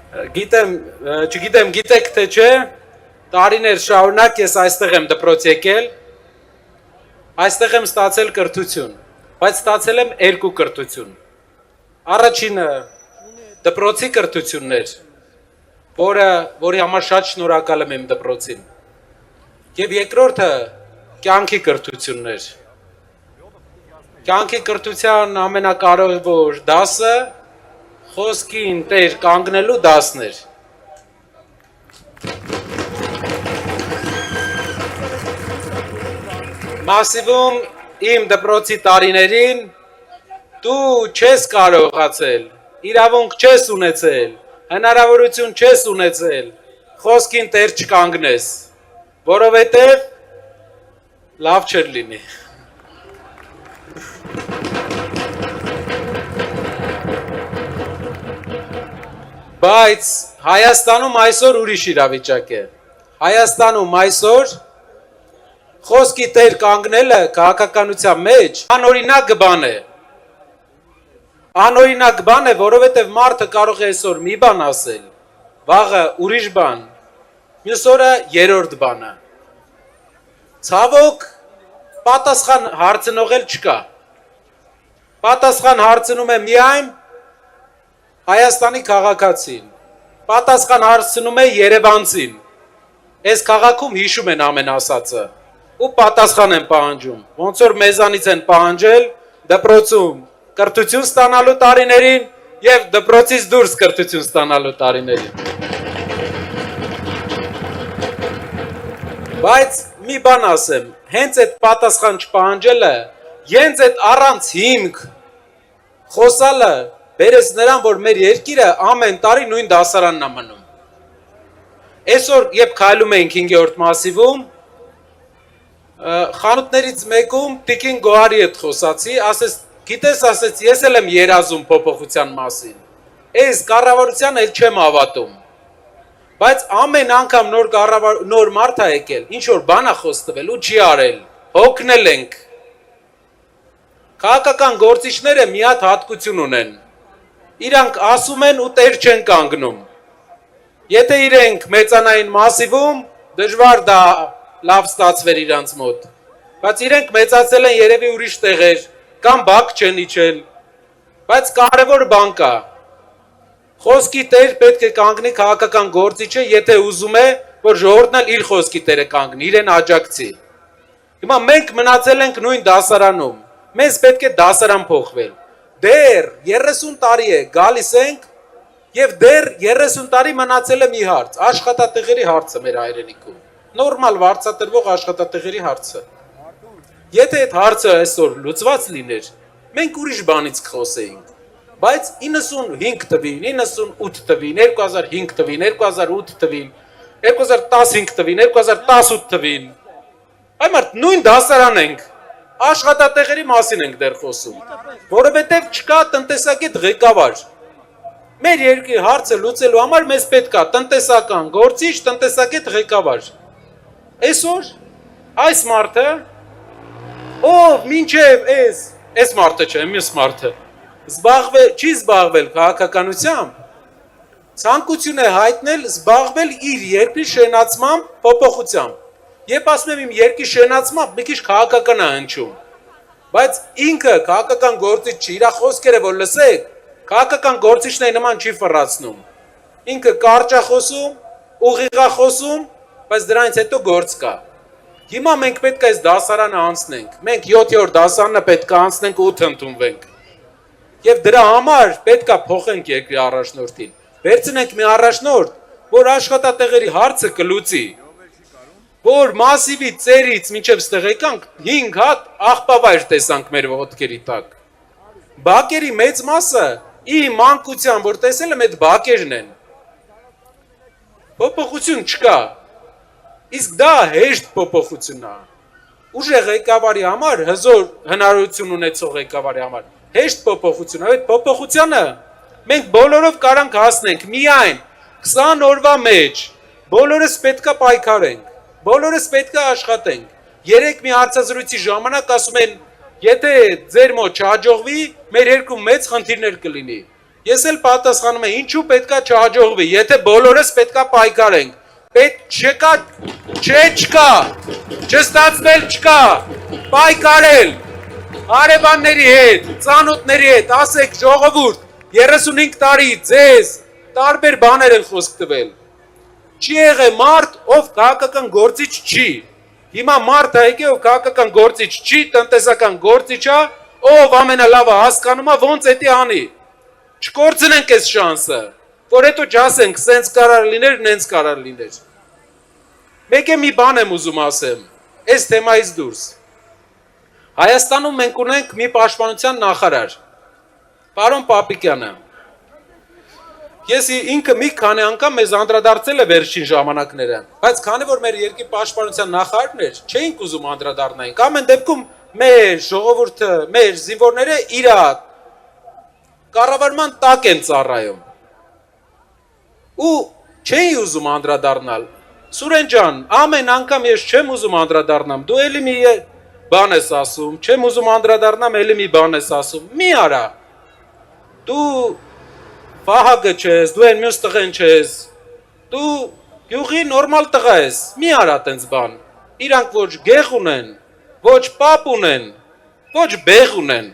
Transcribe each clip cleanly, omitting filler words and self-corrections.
Չգիտեմ, գիտեք թե չէ, տարիներ շարունակ ես այստեղ եմ դպրոց եկել, այստեղ եմ ստացել կրթություն, բայց ստացել եմ երկու կրթություն։ Առաջինը դպրոցի կրթությունն էր, որի համար շատ շնորհակալ եմ իմ դպրոցին։ Եվ երկրորդը կյանքի կրթությունն էր։ Կյանքի կրթության ամենակարևոր դասը խոսքին տեր կանգնելու դասն էր։ Մասիվում իմ դպրոցի տարիներին դու չես կարողացել, իրավունք չես ունեցել, հնարավորություն չես ունեցել, խոսքին տեր չկանգնես, որովհետև լավ չէր լինի։ Բայց Հայաստանում այսօր ուրիշ իրավիճակ է։ Հայաստանում այսօր խոսքի տեր կանգնելը քաղաքականության մեջ անօրինակ բան է։ Անօրինակ բան է, որովհետև մարդը կարող է այսօր մի բան ասել, վաղը ուրիշ բան, մյուս օրը երրորդ բանը։ Ցավոք, պատասխան հարցնող էլ չկա։ Պատասխան հարցնում է միայն Հայաստանի քաղաքացին, պատասխան հարցնում է երևանցին, այս քաղաքում հիշում են ամեն ասածը, ու պատասխան են պահանջում, ոնց որ մեզանից են պահանջել դպրոցում կրթություն ստանալու տարիներին և դպրոցից դուրս կրթություն ստանալու տարիներին։ Բայց մի բան ասեմ, հենց այդ պատասխան չպահանջելը, հենց այդ առանց հիմք խոսալը բերես նրան, որ մեր երկիրը ամեն տարի նույն դասարանն է մնում։ Այսօր, երբ քայլում էինք 5-րդ մասիվում, խանութներից մեկում Տիկին Գոհարի հետ խոսացի, ասեց, գիտես, ասեց, ես էլ եմ երազում փոփոխության մասին։ Այս կառավարությանը էլ չեմ հավատում։ Բայց ամեն անգամ նոր մարդ է եկել, ինչ որ բան է խոս տվել ու չի արել։ Հոգնել ենք։ Քաղաքական գործիչները մի հատ հատկություն ունեն։ Իրանք ասում են ու տեր չեն կանգնում։ Եթե իրենք մեծանային մասիվում, դժվար դա լավ ստացվեր իրանց մոտ։ Բայց իրենք մեծացել են երևի ուրիշ տեղեր, կամ բակ չեն իջել։ Բայց կարևոր բան կա։ Խոսքի տեր պետք է կանգնի քաղաքական գործիչը, եթե ուզում է, որ ժողովուրդն էլ իր խոսքի տերը կանգնի, իրեն աջակցի։ Հիմա մենք մնացել ենք նույն դասարանում։ Մեզ պետք է դասարան փոխվել։ Դեռ 30 տարի է գալիս ենք և դեռ 30 տարի մնացել է մի հարց, աշխատատեղերի հարցը մեր հայրենիքում, նորմալ վարձատրվող աշխատատեղերի հարցը։ Եթե այդ հարցը այսօր լուծված լիներ, մենք ուրիշ բանից կխոսեինք, բայց 95 տվին, 98 տվին, 2005 տվին, 2008 տվին, 2015 տվին, 2018 տվին, այ մարդ նույն դասարան ենք, աշխատատեղերի մասին ենք դեռ խոսում, որովհետև չկա տնտեսագետ ղեկավար։ Մեր երկրի հարցը լուծելու համար մեզ պետք է տնտեսական գործիչ, տնտեսագետ ղեկավար։ Այսօր այս մարդը, ով մինչև այս մարդը չէ, մյուս մարդը, չի զբաղվել քաղաքականությամբ, ցանկություն է հայտնել զբաղվել իր երկրի շենացմամբ, փոփոխությամբ։ Երբ ասում եմ իմ երկրի շենացմամբ, մի քիչ քաղաքական է հնչում, բայց ինքը քաղաքական գործիչ չի, իր խոսքերը որ լսեք, քաղաքական գործիչն է նման չի ֆռացնում։ Ինքը կարճ է խոսում, ուղիղ է խոսում, բայց դրանից հետո գործ կա։ Հիմա մենք պետք է այս դասարանը անցնենք, մենք 7-րդ դասարանը պետք է անցնենք 8 ընդունվենք։ Եվ դրա համար պետք է փոխենք երկրի առաջնորդին։ Վերցնենք մի առաջնորդ, որ աշխատատեղերի հարցը կլուծի, որ մասիվի ծերից մինչև ստեղ եկանք 5 հատ աղբավայր տեսանք մեր ոտքերի տակ։ Բակերի մեծ մասը իմ մանկության, որ տեսել եմ, այդ բակերն են։ Փոփոխություն չկա։ Իսկ դա հեշտ փոփոխություն է։ Ուժեղ ղեկավարի համար, հզոր հնարավորություն ունեցող ղեկավարի համար, հեշտ փոփոխություն է։ Այդ փոփոխությանը մենք բոլորով կարանք հասնենք միայն 20 օրվա մեջ, բոլորս պետք է պայքարենք, բոլորս պետք է աշխատենք։ Երեք մի հարցազրույցի ժամանակ ասում են, եթե ձեր մոտ չհաջողվի, մեր երկրում մեծ խնդիրներ կլինի։ Ես էլ պատասխանում եմ, ինչու պետքա չհաջողվի, եթե բոլորս պետքա պայքարենք։ Պետք չկա, չկա, չստացվել չկա, պայքարել, հարևանների հետ, ծանոթների հետ, ասեք ժողովուրդ, 35 տարի ձեզ տարբեր բաներ են խոսք տվել։ Չի եղե մարդ, ով քաղաքական գործիչ չի։ Հիմա մարդ եկե, ով քաղաքական գործիչ չի, տնտեսական գործիչ է, ով ամենալավը հասկանում է, ոնց էդի անի։ Չկորցնենք այս շանսը, որ հետո չասենք, սենց կարար լիներ, նենց կարար լիներ։ Մեկ է մի բան եմ ուզում ասեմ, այս թեմայից դուրս։ Հայաստանում մենք ունենք մի պաշտպանության նախարար, պարոն Պապիկյանը։ Ես ինքը մի քանի անգամ մեզ անդրադարձել է վերջին ժամանակները, բայց քանի որ մեր երկրի պաշտպանության նախարարն էր, չէինք ուզում անդրադառնայինք։ Ամեն դեպքում մեր ժողովուրդը, մեր զինվորները իր կառավարման տակ են ծառայում։ Ու չէի ուզում անդրադառնալ։ Սուրեն ջան, ամեն անգամ ես չեմ ուզում անդրադառնամ, դու էլի մի բան ես ասում, չեմ ուզում անդրադառնամ, էլի մի բան ես ասում։ Մի արա։ Դու Վահագը չես, դու են մյուս տղեն չես, դու յուղի նորմալ տղա ես, մի արա տենց բան, իրանք ոչ գեղ ունեն, ոչ պապ ունեն, ոչ բեղ ունեն։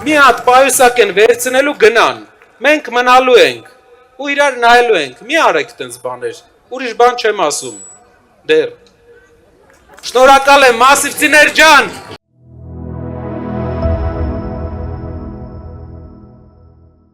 Մի հատ պայուսակ են վերցնելու գնան, մենք մնալու ենք, ու իրար նայելու ենք, մի արեք տենց բաներ, ուրիշ բան չեմ ասում, դեր։ Շնորհակալ եմ, մասիվցիներ ջան,